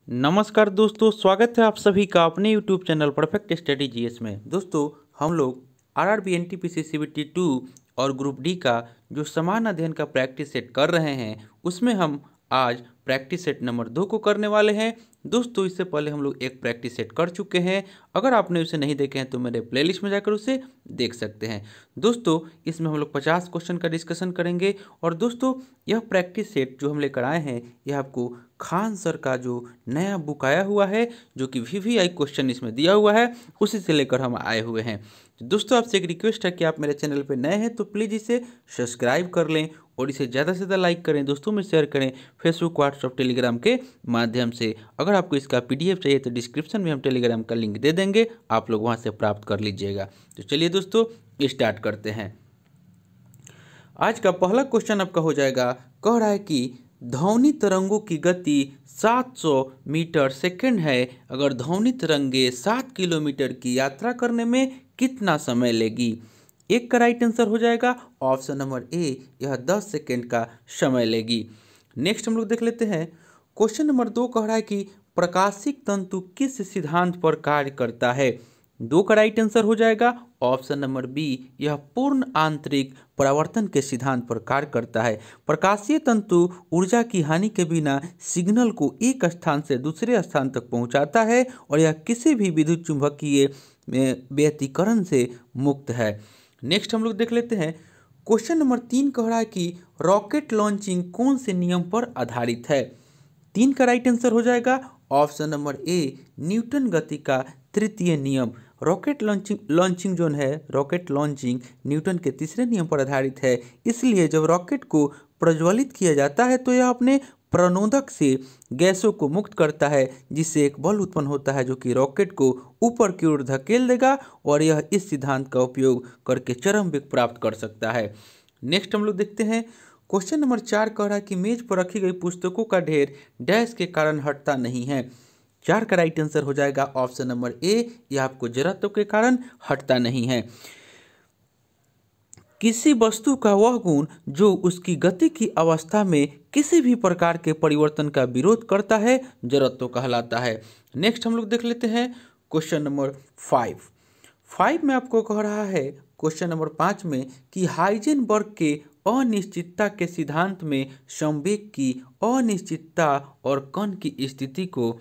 नमस्कार दोस्तों, स्वागत है आप सभी का अपने YouTube channel perfect study GS में। दोस्तों, हम लोग आरआरबी एनटीपीसी सीबीटी 2 और ग्रुप डी का जो समान अध्ययन का प्रैक्टिस सेट कर रहे हैं, उसमें हम आज प्रैक्टिस सेट नंबर 2 को करने वाले हैं। दोस्तों, इससे पहले हम लोग एक प्रैक्टिस सेट कर चुके हैं। अगर आपने उसे नहीं देखे हैं तो मेरे प्लेलिस्ट में जाकर उसे देख सकते हैं। दोस्तों, इसमें हम लोग 50 क्वेश्चन का डिस्कशन करेंगे। और दोस्तों, यह प्रैक्टिस सेट जो हम लेकर आए हैं, यह आपको खान सर का जो नया बुक आया हुआ है, जो कि वीवीआई क्वेश्चन इसमें दिया हुआ है, उसी से लेकर हम आए हुए हैं। तो दोस्तों, आपसे एक रिक्वेस्ट है कि आप मेरे चैनल पर नए हैं तो प्लीज़ इसे सब्सक्राइब कर लें और इसे ज़्यादा से ज़्यादा लाइक करें, दोस्तों में शेयर करें, फेसबुक, व्हाट्सअप, टेलीग्राम के माध्यम से। अगर आपको इसका पीडीएफ चाहिए तो डिस्क्रिप्शन में हम टेलीग्राम का लिंक दे देंगे, आप लोग वहाँ से प्राप्त कर लीजिएगा। तो चलिए दोस्तों, स्टार्ट करते हैं। आज का पहला क्वेश्चन आपका हो जाएगा, कह रहा है कि ध्वनि तरंगों की गति 700 मीटर सेकंड है। अगर ध्वनि तरंगे 7 किलोमीटर की यात्रा करने में कितना समय लेगी? एक का राइट आंसर हो जाएगा ऑप्शन नंबर ए, यह 10 सेकंड का समय लेगी। नेक्स्ट हम लोग देख लेते हैं। क्वेश्चन नंबर 2 कह रहा है कि प्रकाशिक तंतु किस सिद्धांत पर कार्य करता है? 2 का राइट आंसर हो जाएगा ऑप्शन नंबर बी, यह पूर्ण आंतरिक परावर्तन के सिद्धांत पर कार्य करता है। प्रकाशीय तंतु ऊर्जा की हानि के बिना सिग्नल को एक स्थान से दूसरे स्थान तक पहुंचाता है और यह किसी भी विद्युत चुंबकीय व्यतिकरण से मुक्त है। नेक्स्ट हम लोग देख लेते हैं। क्वेश्चन नंबर 3 कह रहा है कि रॉकेट लॉन्चिंग कौन से नियम पर आधारित है? 3 का राइट आंसर हो जाएगा ऑप्शन नंबर ए, न्यूटन गति का तृतीय नियम। रॉकेट लॉन्चिंग जो है, रॉकेट लॉन्चिंग न्यूटन के तीसरे नियम पर आधारित है। इसलिए जब रॉकेट को प्रज्वलित किया जाता है तो यह अपने प्रणोदक से गैसों को मुक्त करता है, जिससे एक बल उत्पन्न होता है जो कि रॉकेट को ऊपर की ओर धकेल देगा और यह इस सिद्धांत का उपयोग करके चरम वेग प्राप्त कर सकता है। नेक्स्ट हम लोग देखते हैं। क्वेश्चन नंबर 4 कह रहा है कि मेज पर रखी गई पुस्तकों का ढेर डैश के कारण हटता नहीं है। 4 का राइट आंसर हो जाएगा ऑप्शन नंबर ए, यह आपको जड़त्व के कारण हटता नहीं है। किसी वस्तु का वह गुण जो उसकी गति की अवस्था में किसी भी प्रकार के परिवर्तन का विरोध करता है, जड़त्व कहलाता है। नेक्स्ट हम लोग देख लेते हैं क्वेश्चन नंबर 5 में आपको कह रहा है, क्वेश्चन नंबर 5 में, कि हाइजेनबर्ग के अनिश्चितता के सिद्धांत में संवेग की अनिश्चितता और कण की स्थिति को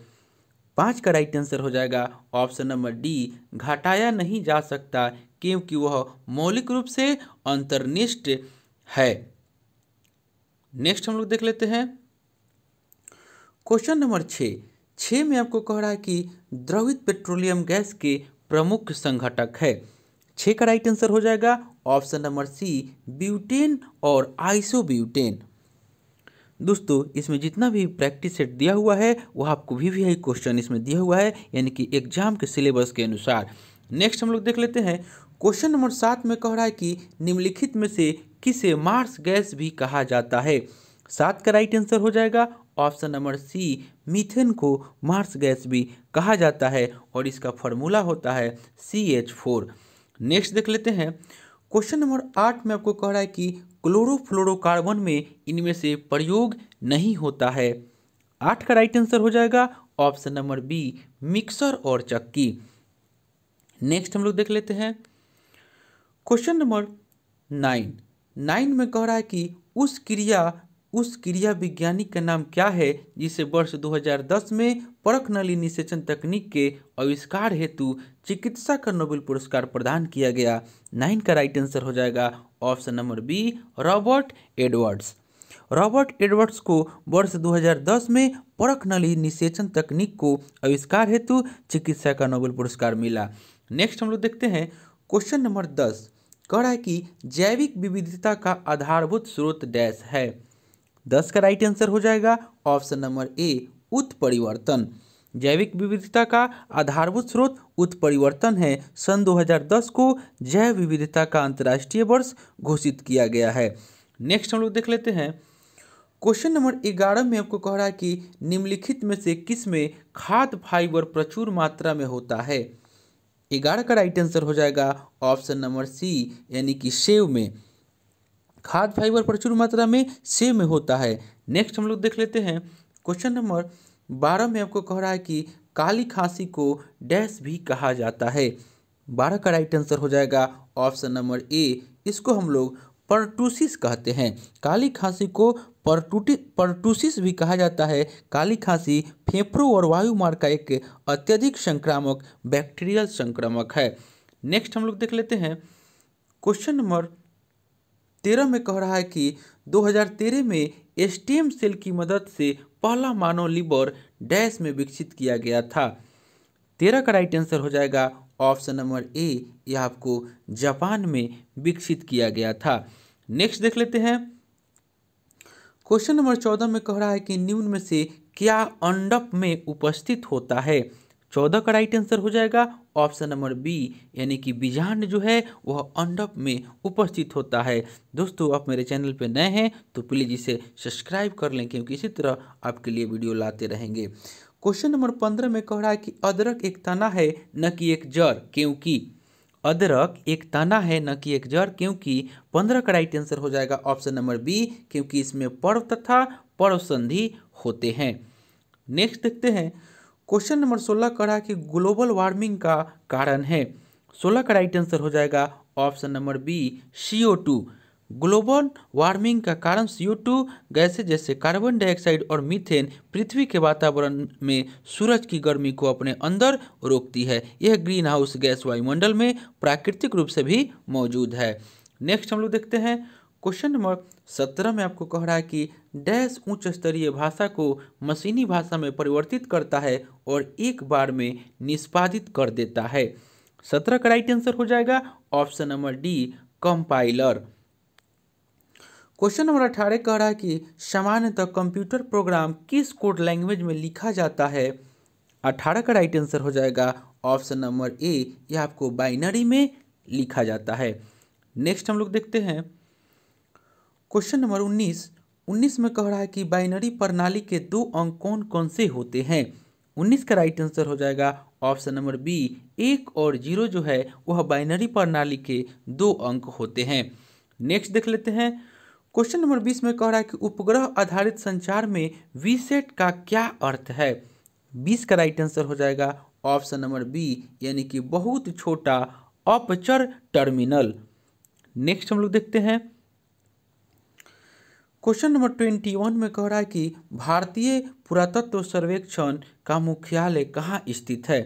5 का राइट आंसर हो जाएगा ऑप्शन नंबर डी, घटाया नहीं जा सकता क्योंकि वह मौलिक रूप से अंतर्निष्ठ है। नेक्स्ट हम लोग देख लेते हैं क्वेश्चन नंबर 6 में आपको कह रहा है कि द्रवित पेट्रोलियम गैस के प्रमुख संघटक है। 6 का राइट आंसर हो जाएगा ऑप्शन नंबर सी, ब्यूटेन और आइसोब्यूटेन। दोस्तों, इसमें जितना भी प्रैक्टिस सेट दिया हुआ है वह आपको वीवीआई क्वेश्चन इसमें दिया हुआ है, यानी कि एग्जाम के सिलेबस के अनुसार। नेक्स्ट हम लोग देख लेते हैं। क्वेश्चन नंबर 7 में कह रहा है कि निम्नलिखित में से किसे मार्स गैस भी कहा जाता है? 7 का राइट आंसर हो जाएगा ऑप्शन नंबर सी, मीथेन को मार्स गैस भी कहा जाता है और इसका फॉर्मूला होता है CH4। नेक्स्ट देख लेते हैं। क्वेश्चन नंबर 8 में आपको कह रहा है कि क्लोरोफ्लोरोकार्बन में इनमें से प्रयोग नहीं होता है। 8 का राइट आंसर हो जाएगा ऑप्शन नंबर बी, मिक्सर और चक्की। नेक्स्ट हम लोग देख लेते हैं क्वेश्चन नंबर 9 में कह रहा है कि उस क्रिया विज्ञानी का नाम क्या है जिसे वर्ष 2010 में परख नली निषेचन तकनीक के आविष्कार हेतु चिकित्सा का नोबेल पुरस्कार प्रदान किया गया। 9 का राइट आंसर हो जाएगा option number B, Robert Edwards. Robert Edwards को वर्ष 2010 में परख नली निषेचन तकनीक को आविष्कार हेतु चिकित्सा का नोबेल पुरस्कार मिला। नेक्स्ट हम लोग देखते हैं क्वेश्चन नंबर 10 कह रहा है कि जैविक विविधता का आधारभूत स्रोत डैश है। 10 का राइट आंसर हो जाएगा ऑप्शन नंबर ए, उत्परिवर्तन। जैविक विविधता का आधारभूत स्रोत उत्परिवर्तन है। सन 2010 को जैव विविधता का अंतर्राष्ट्रीय वर्ष घोषित किया गया है। नेक्स्ट हम लोग देख लेते हैं क्वेश्चन नंबर 11 में आपको कह रहा है कि निम्नलिखित में से किस में खाद्य फाइबर प्रचुर मात्रा में होता है? 11 का राइट आंसर हो जाएगा ऑप्शन नंबर सी, यानी कि सेव में। खाद्य फाइबर प्रचुर मात्रा में सेव में होता है। नेक्स्ट हम लोग देख लेते हैं क्वेश्चन नंबर 12 में आपको कह रहा है कि काली खांसी को डैश भी कहा जाता है। 12 का राइट आंसर हो जाएगा ऑप्शन नंबर ए, इसको हम लोग पर्टूसिस कहते हैं। काली खांसी को पर्टूसिस भी कहा जाता है। काली खांसी फेफड़ों और वायुमार्ग का एक अत्यधिक संक्रामक बैक्टीरियल संक्रामक है। नेक्स्ट हम लोग देख लेते हैं क्वेश्चन नंबर 13 में कह रहा है कि 2013 में स्टेम सेल की मदद से पहला मानव लिवर डैश में विकसित किया गया था। 13 का राइट आंसर हो जाएगा ऑप्शन नंबर ए, यह आपको जापान में विकसित किया गया था। नेक्स्ट देख लेते हैं क्वेश्चन नंबर 14 में कह रहा है कि निम्न में से क्या अंडप में उपस्थित होता है। 14 का राइट आंसर हो जाएगा ऑप्शन नंबर बी, यानी कि बीजांड जो है वह अंडप में उपस्थित होता है। दोस्तों, आप मेरे चैनल पर नए हैं तो प्लीज़ इसे सब्सक्राइब कर लें, क्योंकि इसी तरह आपके लिए वीडियो लाते रहेंगे। क्वेश्चन नंबर 15 में कह रहा है कि अदरक एक तना है न कि एक जड़, क्योंकि अदरक एक तना है न कि एक जड़, क्योंकि 15 का राइट आंसर हो जाएगा ऑप्शन नंबर बी, क्योंकि इसमें पर्व तथा पर्व संधि होते हैं। नेक्स्ट देखते हैं क्वेश्चन नंबर 16 कह रहा है कि ग्लोबल वार्मिंग का कारण है। 16 का राइट आंसर हो जाएगा option number B, CO2। Global warming का कारण CO2 गैसें जैसे कार्बन डाइऑक्साइड और मीथेन पृथ्वी के वातावरण में सूरज की गर्मी को अपने अंदर रोकती है। यह ग्रीन हाउस गैस वायुमंडल में प्राकृतिक रूप से भी मौजूद है। नेक्स्ट हम लोग देखते हैं क्वेश्चन नंबर 17 में आपको कह रहा है कि डैश उच्च स्तरीय भाषा को मशीनी भाषा में परिवर्तित करता है और एक बार में निष्पादित कर देता है। 17 का राइट आंसर हो जाएगा option number D, compiler. Question number 18 कह रहा है कि सामान्यतः कंप्यूटर प्रोग्राम किस कोड लैंग्वेज में लिखा जाता है। 18 का राइट आंसर हो जाएगा ऑप्शन नंबर ए, यह आपको बाइनरी में लिखा जाता है। नेक्स्ट हम लोग देखते हैं क्वेश्चन नंबर 19 में कह रहा है कि बाइनरी प्रणाली के 2 अंक कौन कौन से होते हैं। 19 का राइट आंसर हो जाएगा ऑप्शन नंबर बी, 1 और 0 जो है वह बाइनरी प्रणाली के 2 अंक होते हैं। नेक्स्ट देख लेते हैं क्वेश्चन नंबर 20 में कह रहा है कि उपग्रह आधारित संचार में वीसेट का क्या अर्थ है। 20 का राइट आंसर हो जाएगा ऑप्शन नंबर बी, यानी कि बहुत छोटा अपचर टर्मिनल। नेक्स्ट हम लोग देखते हैं क्वेश्चन नंबर 21 में कह रहा है कि भारतीय पुरातत्व सर्वेक्षण का मुख्यालय कहाँ स्थित है।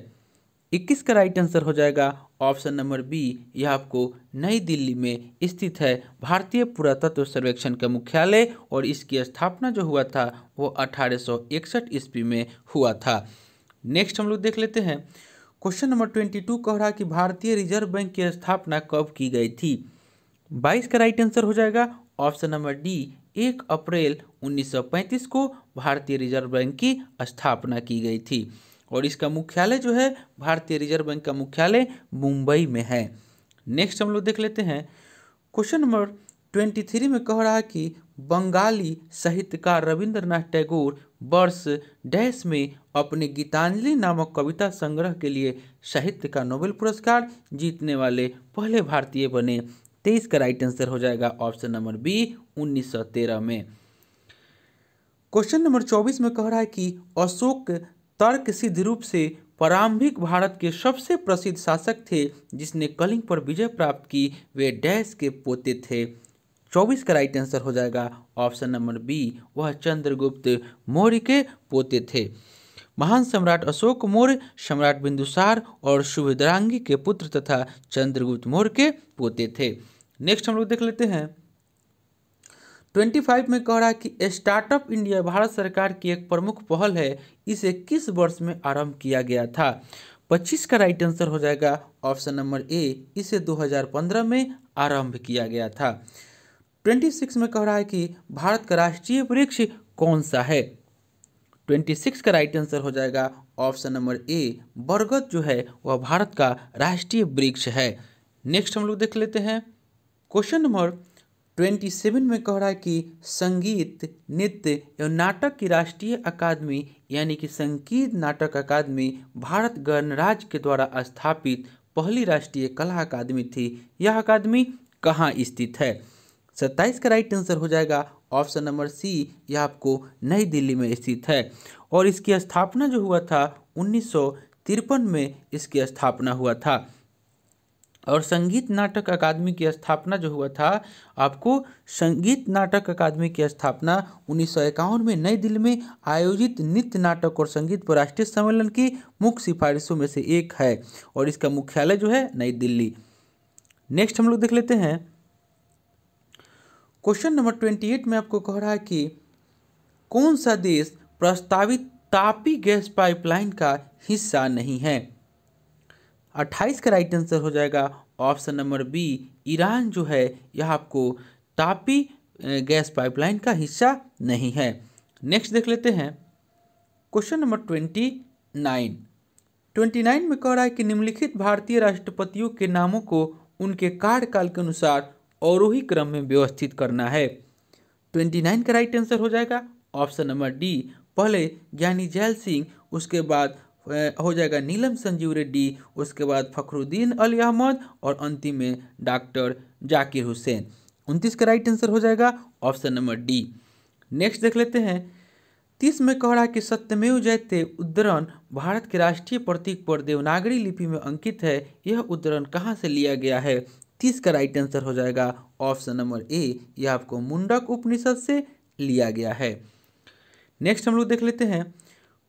21 का राइट आंसर हो जाएगा ऑप्शन नंबर बी, यह आपको नई दिल्ली में स्थित है भारतीय पुरातत्व सर्वेक्षण का मुख्यालय, और इसकी स्थापना जो हुआ था वो 1861 ईस्वी में हुआ था। नेक्स्ट हम लोग देख लेते हैं क्वेश्चन नंबर 22 कह रहा है कि भारतीय रिजर्व बैंक की स्थापना कब की गई थी। 22 का राइट आंसर हो जाएगा ऑप्शन नंबर डी, 1 अप्रैल 1935 को भारतीय रिजर्व बैंक की स्थापना की गई थी, और इसका मुख्यालय जो है भारतीय रिजर्व बैंक का मुख्यालय मुंबई में है। नेक्स्ट हम लोग देख लेते हैं क्वेश्चन नंबर 23 में कह रहा है कि बंगाली साहित्यकार रविंद्रनाथ टैगोर वर्ष डैश में अपने गीतांजलि नामक कविता संग्रह के लिए साहित्य का नोबेल पुरस्कार जीतने वाले पहले भारतीय बने। 23 का राइट आंसर हो जाएगा ऑप्शन नंबर बी, 1913 में। क्वेश्चन नंबर 24 में कह रहा है कि अशोक तर्क सिद्ध रूप से प्रारंभिक भारत के सबसे प्रसिद्ध शासक थे जिसने कलिंग पर विजय प्राप्त की, वे डैश के पोते थे। 24 का राइट आंसर हो जाएगा ऑप्शन नंबर बी, वह चंद्रगुप्त मौर्य के पोते थे। महान सम्राट अशोक मौर्य सम्राट बिंदुसार और सुभद्रांगी के पुत्र तथा चंद्रगुप्त मौर्य के पोते थे। नेक्स्ट हम लोग देख लेते हैं 25 में कह रहा है कि स्टार्टअप इंडिया भारत सरकार की एक प्रमुख पहल है, इसे किस वर्ष में आरंभ किया गया था। 25 का राइट आंसर हो जाएगा ऑप्शन नंबर ए, इसे 2015 में आरंभ किया गया था। 26 में कह रहा है कि भारत का राष्ट्रीय वृक्ष कौन सा है। 26 का राइट आंसर हो जाएगा ऑप्शन नंबर ए, बरगद जो है वह भारत का राष्ट्रीय वृक्ष है। नेक्स्ट हम लोग देख लेते हैं क्वेश्चन नंबर 27 में कह रहा है कि संगीत नृत्य एवं नाटक की राष्ट्रीय अकादमी यानी कि संगीत नाटक अकादमी भारत गणराज्य के द्वारा स्थापित पहली राष्ट्रीय कला अकादमी थी। यह अकादमी कहाँ स्थित है। 27 का राइट आंसर हो जाएगा ऑप्शन नंबर सी, यह आपको नई दिल्ली में स्थित है। और इसकी स्थापना जो हुआ था 1953 में इसकी स्थापना हुआ था। और संगीत नाटक अकादमी की स्थापना जो हुआ था, आपको संगीत नाटक अकादमी की स्थापना 1951 में नई दिल्ली में आयोजित नृत्य नाटक और संगीत पर राष्ट्रीय सम्मेलन की मुख्य सिफारिशों में से एक है और इसका मुख्यालय जो है नई दिल्ली। नेक्स्ट हम लोग देख लेते हैं क्वेश्चन नंबर 28 में आपको कह रहा है कि कौन सा देश प्रस्तावित तापी गैस पाइपलाइन का हिस्सा नहीं है। 28 का राइट आंसर हो जाएगा ऑप्शन नंबर बी, ईरान जो है यह आपको तापी गैस पाइपलाइन का हिस्सा नहीं है। नेक्स्ट देख लेते हैं क्वेश्चन नंबर 29 में कह रहा है कि निम्नलिखित भारतीय राष्ट्रपतियों के नामों को उनके कार्यकाल के अनुसार अवरोही क्रम में व्यवस्थित करना है। 29 का राइट आंसर हो जाएगा ऑप्शन नंबर डी, पहले ज्ञानी जैल सिंह, उसके बाद हो जाएगा नीलम संजीव रेड्डी, उसके बाद फखरुद्दीन अली अहमद और अंतिम में डॉक्टर जाकिर हुसैन। 29 का राइट आंसर हो जाएगा ऑप्शन नंबर डी। नेक्स्ट देख लेते हैं 30 में कह रहा है कि सत्यमेव जयते उद्धरण भारत के राष्ट्रीय प्रतीक पर देवनागरी लिपि में अंकित है, यह उद्धरण कहाँ से लिया गया है। 30 का राइट आंसर हो जाएगा ऑप्शन नंबर ए, यह आपको मुंडक उपनिषद से लिया गया है। नेक्स्ट हम लोग देख लेते हैं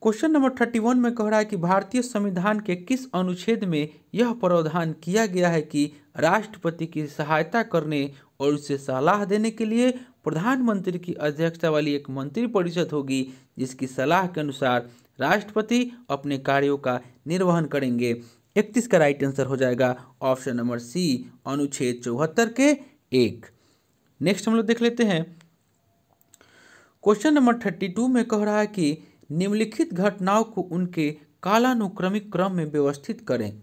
क्वेश्चन नंबर 31 में कह रहा है कि भारतीय संविधान के किस अनुच्छेद में यह प्रावधान किया गया है कि राष्ट्रपति की सहायता करने और उसे सलाह देने के लिए प्रधानमंत्री की अध्यक्षता वाली एक मंत्रिपरिषद होगी, जिसकी सलाह के अनुसार राष्ट्रपति अपने कार्यों का निर्वहन करेंगे। 31 का राइट आंसर हो जाएगा ऑप्शन नंबर सी, अनुच्छेद 74 के 1। नेक्स्ट हम लोग देख लेते हैं क्वेश्चन नंबर 32 में कह रहा है कि निम्नलिखित घटनाओं को उनके कालानुक्रमिक क्रम में व्यवस्थित करें।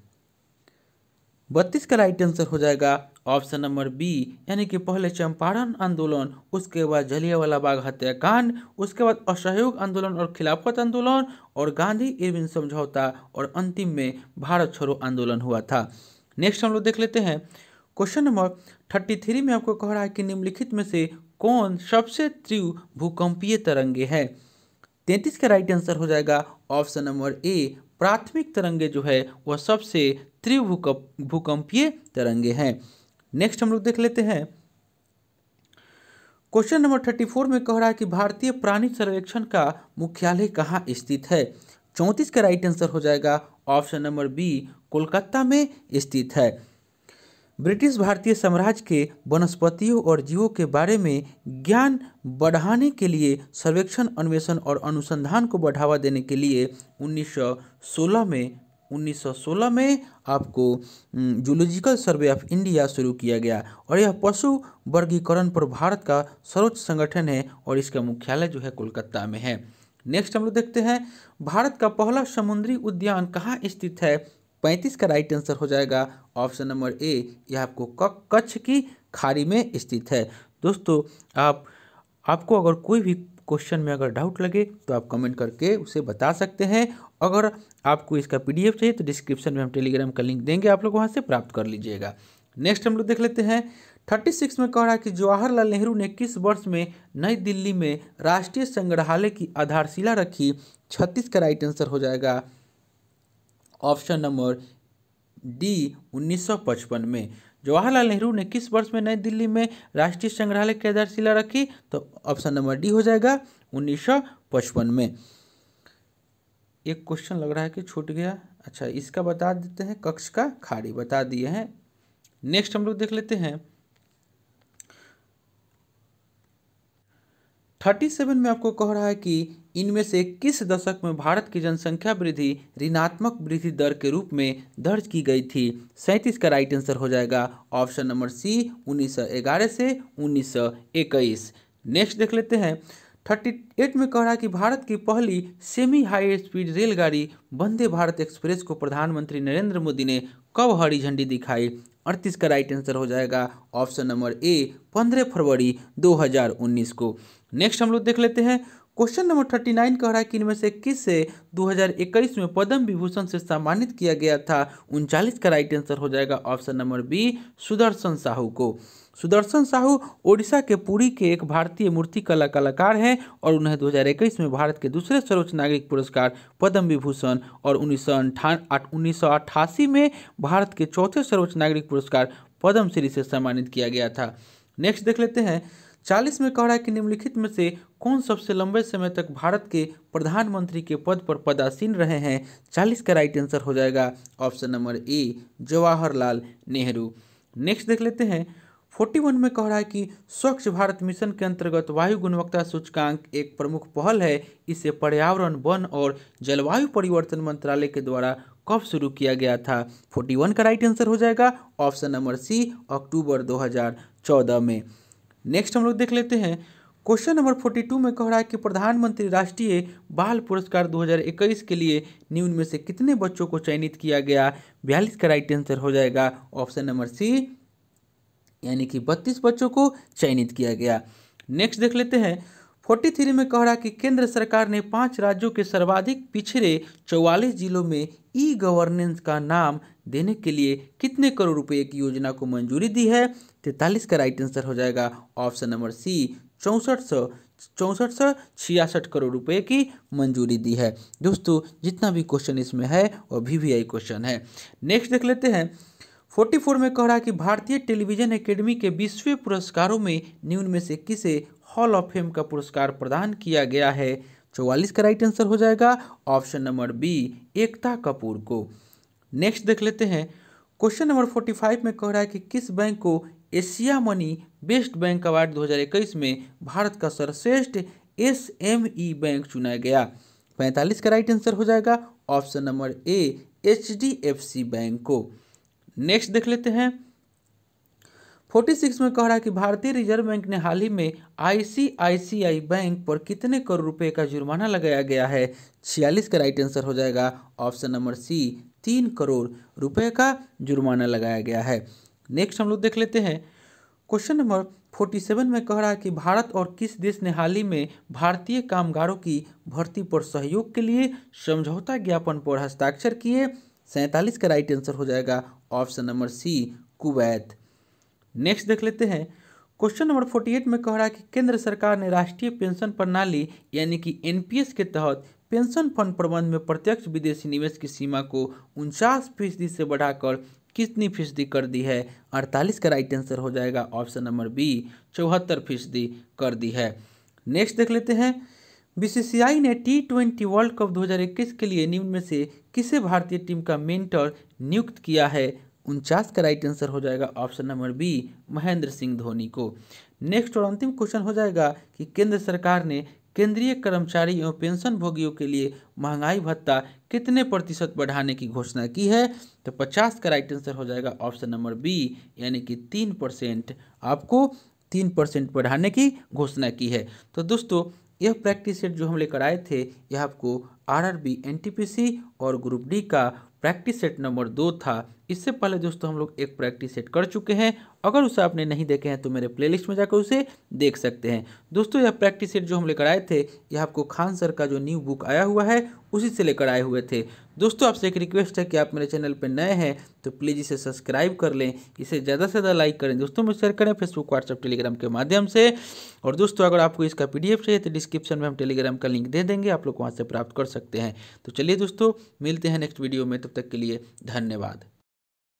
32 का राइट आंसर हो जाएगा ऑप्शन नंबर बी, यानी कि पहले चंपारण आंदोलन, उसके बाद जलियांवाला बाग हत्याकांड, उसके बाद असहयोग आंदोलन और खिलाफत आंदोलन और गांधी इरविन समझौता और अंतिम में भारत छोड़ो आंदोलन हुआ था। नेक्स्ट हम लोग देख लेते हैं क्वेश्चन नंबर 33 में आपको कह रहा है कि निम्नलिखित में से कौन सबसे तीव्र भूकंपीय तरंगे है। 33 का राइट आंसर हो जाएगा ऑप्शन नंबर ए, प्राथमिक तरंगे जो है वह सबसे तीव्र भूकंपीय तरंगे हैं। नेक्स्ट हम लोग देख लेते हैं क्वेश्चन नंबर 34 में कह रहा है कि भारतीय प्राणी सर्वेक्षण का मुख्यालय कहाँ स्थित है। 34 का राइट आंसर हो जाएगा ऑप्शन नंबर बी, कोलकाता में स्थित है। ब्रिटिश भारतीय साम्राज्य के वनस्पतियों और जीवों के बारे में ज्ञान बढ़ाने के लिए सर्वेक्षण, अन्वेषण और अनुसंधान को बढ़ावा देने के लिए 1916 में आपको जूलॉजिकल सर्वे ऑफ इंडिया शुरू किया गया और यह पशु वर्गीकरण पर भारत का सर्वोच्च संगठन है और इसका मुख्यालय जो है कोलकाता में है। नेक्स्ट हम लोग देखते हैं भारत का पहला समुद्री उद्यान कहाँ स्थित है। 35 का राइट आंसर हो जाएगा ऑप्शन नंबर ए, यह आपको कच्छ की खाड़ी में स्थित है। दोस्तों आपको अगर कोई भी क्वेश्चन में अगर डाउट लगे तो आप कमेंट करके उसे बता सकते हैं। अगर आपको इसका पीडीएफ चाहिए तो डिस्क्रिप्शन में हम टेलीग्राम का लिंक देंगे, आप लोग वहां से प्राप्त कर लीजिएगा। नेक्स्ट हम लोग देख लेते हैं 36 में कह रहा है कि जवाहरलाल नेहरू ने किस वर्ष में नई दिल्ली में राष्ट्रीय संग्रहालय की आधारशिला रखी। 36 का राइट आंसर हो जाएगा ऑप्शन नंबर डी, 1955 में। जवाहरलाल नेहरू ने किस वर्ष में नई दिल्ली में राष्ट्रीय संग्रहालय की आधारशिला रखी, तो ऑप्शन नंबर डी हो जाएगा 1955 में। एक क्वेश्चन लग रहा है कि छूट गया, अच्छा इसका बता देते हैं, कच्छ का खाड़ी बता दिए हैं। नेक्स्ट हम लोग देख लेते हैं 37 में आपको कह रहा है कि इनमें से किस दशक में भारत की जनसंख्या वृद्धि ऋणात्मक वृद्धि दर के रूप में दर्ज की गई थी। 37 का राइट आंसर हो जाएगा ऑप्शन नंबर सी, 1911 से 1921। नेक्स्ट देख लेते हैं 38 में कह रहा है कि भारत की पहली सेमी हाई स्पीड रेलगाड़ी वंदे भारत एक्सप्रेस को प्रधानमंत्री नरेंद्र मोदी ने कब हरी झंडी दिखाई। 38 का राइट आंसर हो जाएगा ऑप्शन नंबर ए, 15 फरवरी 2019 को। नेक्स्ट हम लोग देख लेते हैं क्वेश्चन नंबर 39 कह रहा है कि इनमें से किस से 2021 में पद्म विभूषण से सम्मानित किया गया था। 39 का राइट आंसर हो जाएगा option number B, Sudarshan Sahu को। सुदर्शन साहू ओडिशा के पुरी के एक भारतीय मूर्तिकला कलाकार हैं और उन्हें 2021 में भारत के दूसरे सर्वोच्च नागरिक पुरस्कार पद्म विभूषण और 1988 में भारत के चौथे सर्वोच्च नागरिक पुरस्कार पद्म श्री से सम्मानित किया गया था। नेक्स्ट देख लेते हैं। 40 में कह रहा है कि निम्नलिखित में से कौन सबसे लंबे समय तक भारत के प्रधानमंत्री के पद पर पदासीन रहे हैं। 40 का राइट आंसर हो जाएगा option number A, Jawaharlal Nehru. Next देख लेते हैं। 41 में कह रहा है कि स्वच्छ भारत मिशन के अंतर्गत वायु गुणवत्ता सूचकांक एक प्रमुख पहल है। इसे पर्यावरण, वन और जलवायु परिवर्तन मंत्रालय के द्वारा कब शुरू किया गया था। 41 का राइट आंसर हो जाएगा ऑप्शन नंबर सी, अक्टूबर 2014 में। नेक्स्ट हम लोग देख लेते हैं। क्वेश्चन नंबर 42 में कह रहा है कि प्रधानमंत्री राष्ट्रीय बाल पुरस्कार 2021 के लिए निम्न में से कितने बच्चों को चयनित किया गया। 42 का राइट आंसर हो जाएगा ऑप्शन नंबर सी, यानी कि 32 बच्चों को चयनित किया गया। नेक्स्ट देख लेते हैं। 43 में कह रहा है कि केंद्र सरकार ने 5 राज्यों के सर्वाधिक पिछड़े 44 जिलों में ई गवर्नेंस का नाम देने के लिए कितने करोड़ रुपए की योजना को मंजूरी दी है। 43 का राइट आंसर हो जाएगा ऑप्शन नंबर सी, 6466 करोड़ रुपए की मंजूरी दी है। दोस्तों जितना भी क्वेश्चन इसमें है वो VVI क्वेश्चन है। नेक्स्ट देख लेते हैं। 44 में कह रहा है कि भारतीय टेलीविजन एकेडमी के 20वें पुरस्कारों में निम्न में से किसे हॉल ऑफ फेम का पुरस्कार प्रदान किया गया है। 44 का राइट आंसर हो जाएगा option number B, Ekta Kapoor को। नेक्स्ट देख लेते हैं। क्वेश्चन नंबर 45 में कह रहा है कि किस बैंक को Asia money best bank award 2021 में भारत का सर्वश्रेष्ठ SME बैंक चुना गया। 45 का राइट आंसर हो जाएगा option number A, HDFC bank को। नेक्स्ट देख लेते हैं। 46 में कह रहा है कि भारतीय रिजर्व बैंक ने हाल ही में ICICI बैंक पर कितने करोड़ रुपए का जुर्माना लगाया गया है। 46 का राइट आंसर हो जाएगा ऑप्शन नंबर सी, 3 करोड़ रुपए का जुर्माना लगाया गया है। नेक्स्ट हम लोग देख लेते हैं। क्वेश्चन नंबर 47 में कह रहा है कि भारत और किस देश ने हाल ही में भारतीय कामगारों की भर्ती पर सहयोग के लिए समझौता ज्ञापन पर हस्ताक्षर किए। 47 का राइट आंसर हो जाएगा option number C, Kuwait. Next देख लेते हैं। क्वेश्चन नंबर 48 में कह रहा है कि केंद्र सरकार ने राष्ट्रीय पेंशन प्रणाली यानी कि NPS के तहत पेंशन फंड प्रबंध में प्रत्यक्ष विदेशी निवेश की सीमा को 49% से बढ़ाकर कितनी फीसदी कर दी है। 48 का राइट आंसर हो जाएगा ऑप्शन नंबर बी, 74% कर दी है। नेक्स्ट देख लेते हैं। BCCI ने T20 वर्ल्ड कप 2021 के लिए निम्न में से किसे भारतीय टीम का मेंटर नियुक्त किया है। 49 का राइट आंसर हो जाएगा option number B, Mahendra Singh Dhoni को। नेक्स्ट और अंतिम क्वेश्चन हो जाएगा कि केंद्र सरकार ने केंद्रीय कर्मचारी एवं पेंशन भोगियों के लिए महंगाई भत्ता कितने प्रतिशत बढ़ाने की घोषणा की है। तो 50 का राइट आंसर हो जाएगा ऑप्शन नंबर बी, यानी कि 3% आपको 3% बढ़ाने की घोषणा की है। तो दोस्तों यह प्रैक्टिस सेट जो हम लेकर आए थे यह आपको RRB NTPC और ग्रुप डी का प्रैक्टिस सेट नंबर 2 था। इससे पहले दोस्तों हम लोग एक प्रैक्टिस सेट कर चुके हैं। अगर उसे आपने नहीं देखे हैं तो मेरे प्लेलिस्ट में जाकर उसे देख सकते हैं। दोस्तों यह प्रैक्टिस सेट जो हम लेकर आए थे यह आपको खान सर का जो न्यू बुक आया हुआ है उसी से लेकर आए हुए थे। दोस्तों आपसे एक रिक्वेस्ट है कि आप मेरे चैनल पर नए हैं तो प्लीज़ इसे सब्सक्राइब कर लें, इसे ज़्यादा से ज़्यादा लाइक करें, दोस्तों में शेयर करें फेसबुक, व्हाट्सएप, टेलीग्राम के माध्यम से। और दोस्तों अगर आपको इसका PDF चाहिए तो डिस्क्रिप्शन में हम टेलीग्राम का लिंक दे देंगे, आप लोग वहाँ से प्राप्त कर सकते हैं। तो चलिए दोस्तों मिलते हैं नेक्स्ट वीडियो में, तब तक के लिए धन्यवाद।